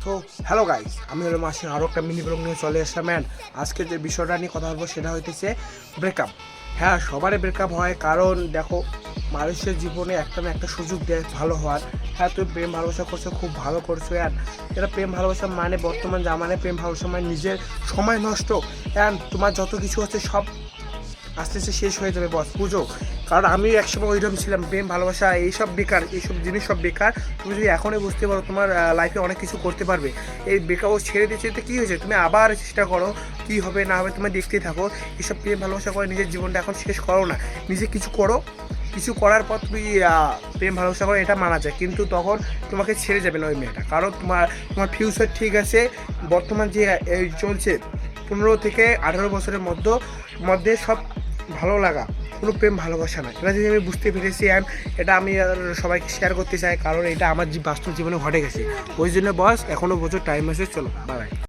তো hello guys, আমি হলো মাসির আরও একটা মিনি ব্লগ নিয়ে চলে আসলাম। ম্যান, আজকে যে বিষয়টা নিয়ে কথা বলবো সেটা হইতেছে ব্রেকআপ। হ্যাঁ, সবারই ব্রেকআপ হয়, কারণ দেখো মানুষের জীবনে একটা না একটা সুযোগ দেয় ভালো হওয়ার। হ্যাঁ, তুমি প্রেম ভালোবাসা করছো, খুব ভালো করছো। অ্যান্ড এটা প্রেম ভালোবাসা মানে বর্তমান জামানায় প্রেম ভালোবাসা মানে নিজের সময় নষ্ট। অ্যান্ড তোমার যত কিছু হচ্ছে সব আস্তে আস্তে শেষ হয়ে যাবে বস, বুঝো। কারণ আমি একসময় ওইরকম ছিলাম, প্রেম ভালোবাসা এইসব বেকার, এইসব জিনিস সব বেকার। তুমি যদি এখনই বুঝতে পারো তোমার লাইফে অনেক কিছু করতে পারবে। এই বেকার ও ছেড়ে দিচ্ছে, তো কী হয়েছে, তুমি আবার চেষ্টা করো, কী হবে না হবে তুমি দেখতেই থাকো। এইসব প্রেম ভালোবাসা করে নিজের জীবনটা এখন শেষ করো না, নিজে কিছু করো। কিছু করার পর তুমি প্রেম ভালোবাসা করে এটা মানা যায়, কিন্তু তখন তোমাকে ছেড়ে যাবে না ওই মেয়েটা, কারণ তোমার তোমার ফিউচার ঠিক আছে। বর্তমান যে চলছে 15 থেকে 18 বছরের মধ্যে সব ভালো লাগা, কোনো প্রেম ভালোবাসা না। এটা যদি আমি বুঝতে পেরেছি, অ্যান্ড এটা আমি সবাইকে শেয়ার করতে চাই, কারণ এটা আমার বাস্তব জীবনে ঘটে গেছে। ওই জন্য বস, এখনও প্রচুর টাইম আছে, চলো বাই।